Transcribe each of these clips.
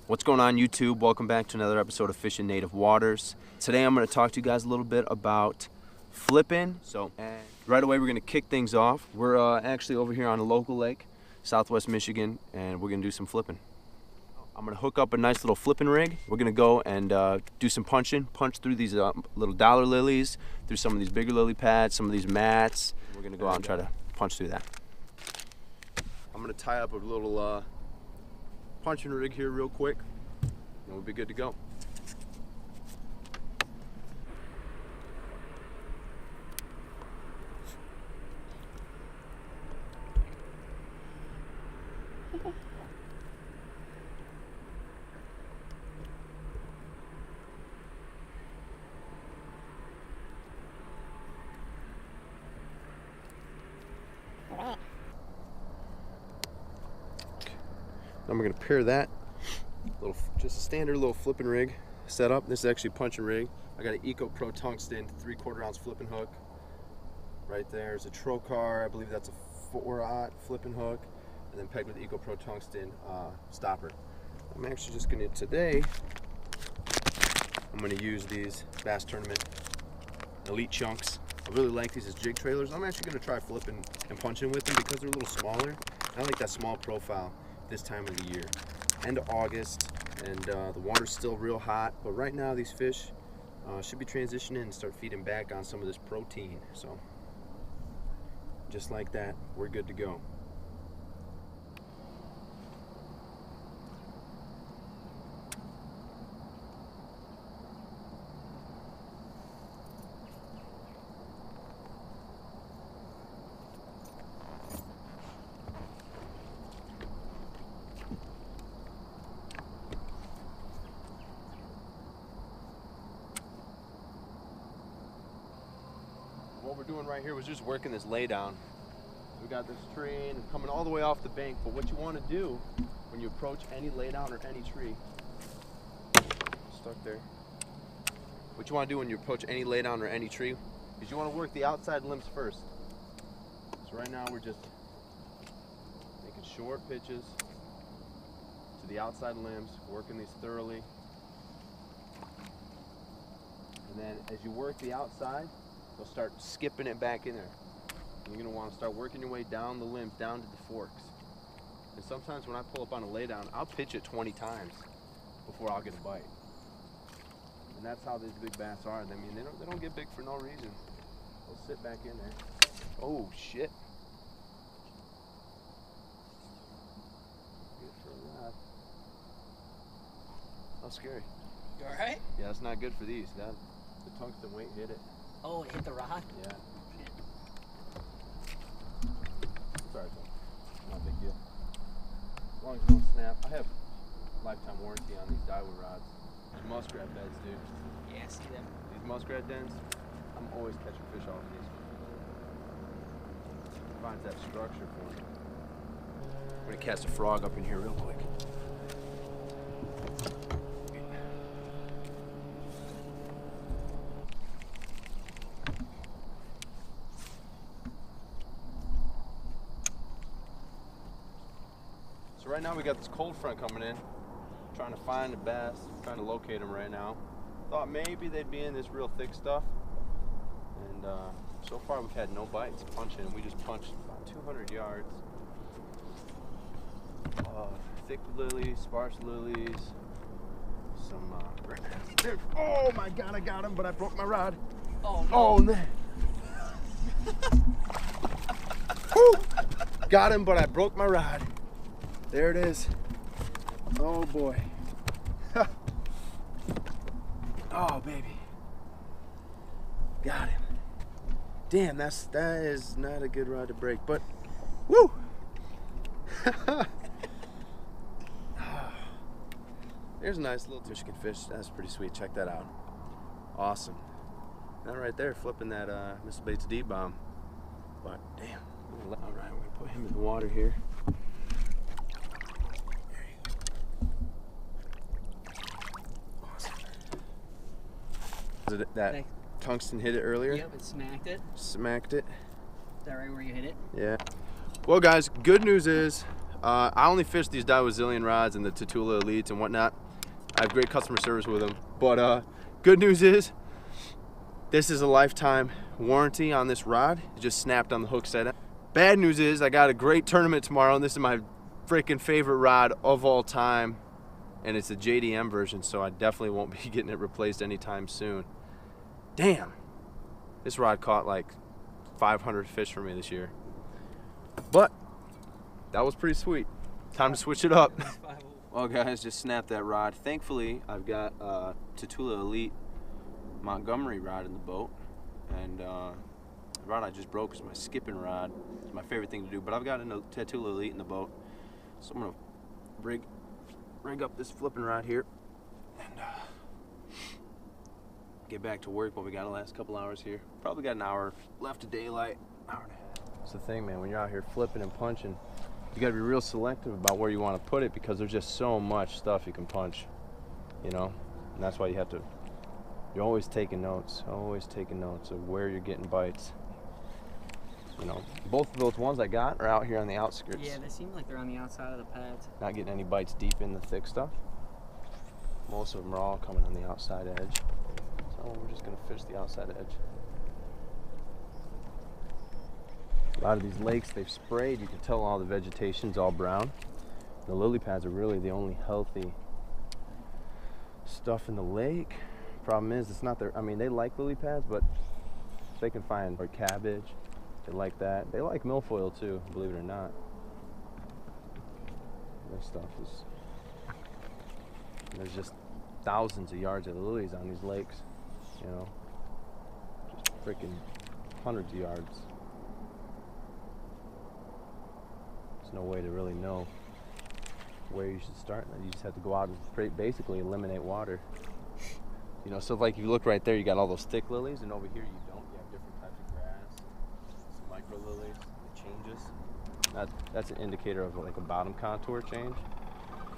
What's going on, YouTube? Welcome back to another episode of Fishing Native Waters. Today I'm going to talk to you guys a little bit about flipping. And right away we're going to kick things off. We're actually over here on a local lake, Southwest Michigan, and we're going to do some flipping. I'm going to hook up a nice little flipping rig. We're going to go and do some punching, punch through these little dollar lilies, through some of these bigger lily pads, some of these mats. We're going to go out and try to punch through that. I'm going to tie up a little punching rig here real quick, and we'll be good to go. Then we're going to pair that, just a standard little flipping rig setup. This is actually a punching rig. I got an Eco Pro tungsten 3/4 ounce flipping hook. Right there is a Trocar, I believe that's a 4/0 flipping hook, and then pegged with the Eco Pro tungsten stopper. I'm actually just going to, today, I'm going to use these Bass Tournament Elite chunks. I really like these as jig trailers. I'm actually going to try flipping and punching with them because they're a little smaller. I like that small profile this time of the year. End of August, and the water's still real hot, but right now these fish should be transitioning and start feeding back on some of this protein. So just like that, we're good to go. What we're doing right here was just working this lay down. We got this tree and coming all the way off the bank, but what you want to do when you approach any lay down or any tree, stuck there. What you want to do when you approach any lay down or any tree is you want to work the outside limbs first. So right now we're just making short pitches to the outside limbs, working these thoroughly. And then as you work the outside, you'll start skipping it back in there. And you're going to want to start working your way down the limbs, down to the forks. And sometimes when I pull up on a laydown, I'll pitch it 20 times before I'll get a bite. And that's how these big bass are. I mean, they don't get big for no reason. They'll sit back in there. Oh, shit. Good for that. How scary. You alright? Yeah, that's not good for these. The tungsten weight hit it. Oh, it hit the rod? Yeah. Sorry, not a big deal. As long as it don't snap. I have lifetime warranty on these Daiwa rods. These muskrat beds, dude. Yeah, I see them. These muskrat dens, I'm always catching fish off of these. Finds that structure for me. I'm gonna cast a frog up in here real quick. So right now we got this cold front coming in, trying to find the bass, trying to locate them right now. Thought maybe they'd be in this real thick stuff, and so far we've had no bites punching. We just punched about 200 yards. Thick lilies, sparse lilies, some oh my god, I got him, but I broke my rod. Oh no. Oh man. Got him, but I broke my rod. There it is. Oh boy. Oh baby. Got him. Damn, that is not a good rod to break, but woo! There's a nice little Michigan fish. That's pretty sweet. Check that out. Awesome. That right there, flipping that Mr. Bates D-bomb. But damn. All right, we're gonna put him in the water here. Awesome. That tungsten hit it earlier? Yep, it smacked it. Smacked it. Is that right where you hit it? Yeah. Well, guys, good news is I only fish these Daiwa ZILLION rods and the Tatula Elites and whatnot. I have great customer service with them. But good news is, this is a lifetime warranty on this rod. It just snapped on the hook set. Bad news is, I got a great tournament tomorrow, and this is my freaking favorite rod of all time. And it's a JDM version, so I definitely won't be getting it replaced anytime soon. Damn. This rod caught like 500 fish for me this year. But that was pretty sweet. Time to switch it up. Well guys, just snapped that rod. Thankfully, I've got a Tatula Elite Montgomery rod in the boat. And the rod I just broke is my skipping rod. It's my favorite thing to do, but I've got a Tatula Elite in the boat. So I'm gonna rig up this flipping rod here and get back to work. What we got the last couple hours here. Probably got an hour left of daylight, hour and a half. That's the thing, man, when you're out here flipping and punching, you gotta be real selective about where you want to put it, because there's just so much stuff you can punch, you know, and that's why you're always taking notes of where you're getting bites. You know, both of those ones I got are out here on the outskirts. Yeah, they seem like they're on the outside of the pads. Not getting any bites deep in the thick stuff. Most of them are all coming on the outside edge. So we're just gonna fish the outside edge. A lot of these lakes they've sprayed, you can tell all the vegetation's all brown. The lily pads are really the only healthy stuff in the lake. Problem is, it's not their, I mean, they like lily pads, but if they can find like cabbage, they like that. They like milfoil too, believe it or not. This stuff is, there's just thousands of yards of lilies on these lakes, you know, just freaking hundreds of yards. There's no way to really know where you should start. You just have to go out and basically eliminate water. You know, so like if you look right there, you got all those thick lilies, and over here you don't. You have different types of grass, some micro lilies, it changes. That's an indicator of like a bottom contour change,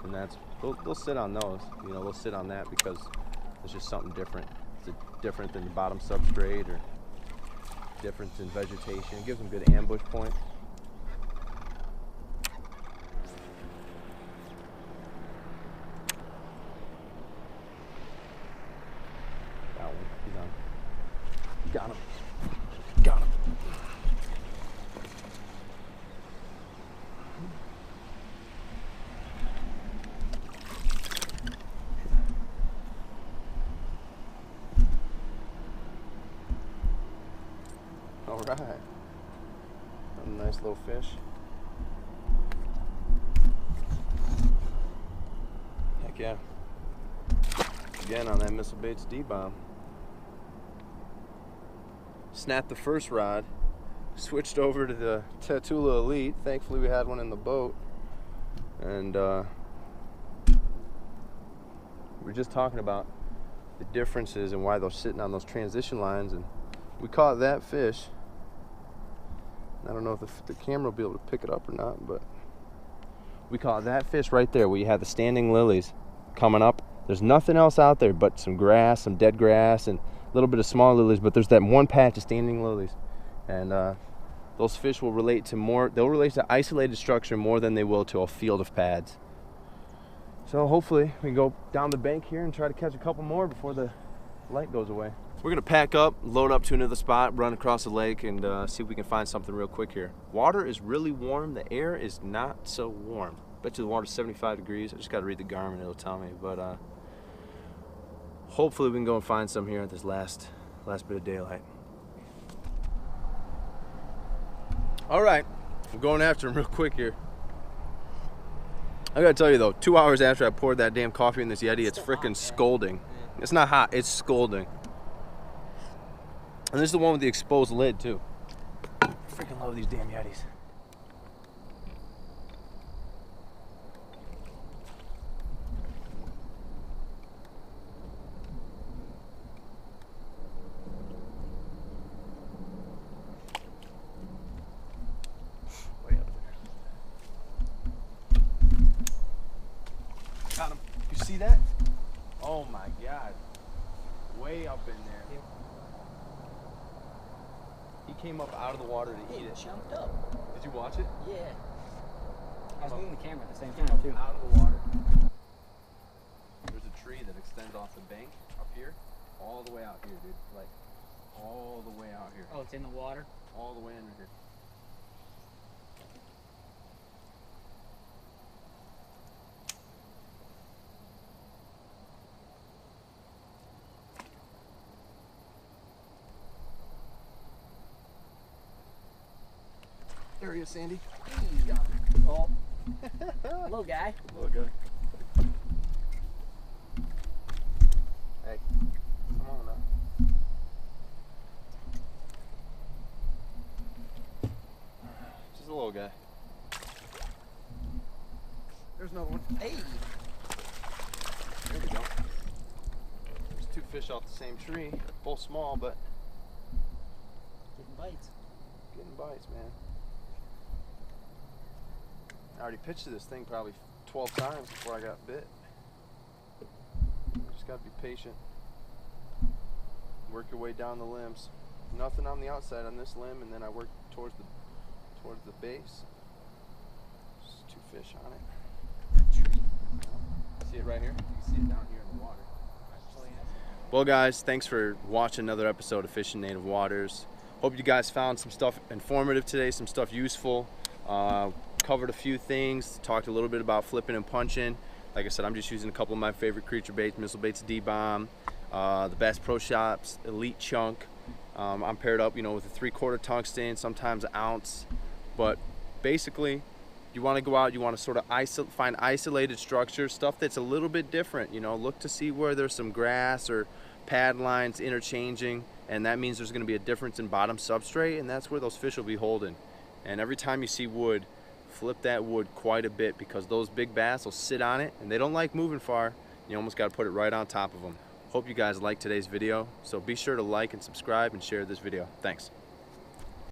and they'll sit on those. You know, they'll sit on that because it's just something different. It's different than the bottom substrate or difference in vegetation. It gives them good ambush point. Got him. Got him. All right. A nice little fish. Heck yeah. Again on that Missile Baits D-bomb. Snapped the first rod, switched over to the Tatula Elite. Thankfully we had one in the boat, and we're just talking about the differences and why they're sitting on those transition lines, and we caught that fish. I don't know if the camera will be able to pick it up or not, but we caught that fish right there where you had the standing lilies coming up. There's nothing else out there but some grass, some dead grass, and a little bit of small lilies, but there's that one patch of standing lilies, and those fish will relate to more. They'll relate to isolated structure more than they will to a field of pads. So hopefully we can go down the bank here and try to catch a couple more before the light goes away. We're gonna pack up, load up to another spot, run across the lake, and see if we can find something real quick here. Water is really warm. The air is not so warm. Bet you the water's 75 degrees. I just got to read the Garmin; it'll tell me, but. Hopefully we can go and find some here at this last bit of daylight. All right, I'm going after him real quick here. I gotta tell you though, 2 hours after I poured that damn coffee in this Yeti, it's freaking scalding. It's not hot, it's scalding. And this is the one with the exposed lid too. I freaking love these damn Yetis. Got him. You see that? Oh my God. Way up in there. He came up out of the water to eat it. Jumped up. Did you watch it? Yeah. I was moving the camera at the same Come time up too. out of the water. There's a tree that extends off the bank up here, all the way out here, dude. Like, all the way out here. Oh, it's in the water? All the way under here. There he is, Sandy. Oh. Hello, guy. Little guy. Hey, come on now. Just a little guy. There's another one. Hey. There we go. There's two fish off the same tree. Both small, but Getting bites. getting bites, man. I already pitched to this thing probably 12 times before I got bit. You just gotta be patient. Work your way down the limbs. Nothing on the outside on this limb, and then I work towards the base. Just two fish on it. Tree. See it right here? You can see it down here in the water. Well, guys, thanks for watching another episode of Fishing Native Waters. Hope you guys found some stuff informative today, some stuff useful. Covered a few things, talked a little bit about flipping and punching. Like I said, I'm just using a couple of my favorite creature baits, Missile Baits D-Bomb, the Bass Pro Shops Elite Chunk. I'm paired up, with a 3/4 tungsten, sometimes an ounce. But basically, you want to go out, you want to sort of find isolated structures, stuff that's a little bit different. Look to see where there's some grass or pad lines interchanging, and that means there's going to be a difference in bottom substrate, and that's where those fish will be holding. And every time you see wood, flip that wood quite a bit, because those big bass will sit on it and they don't like moving far. You almost got to put it right on top of them. Hope you guys liked today's video, so be sure to like and subscribe and share this video. Thanks.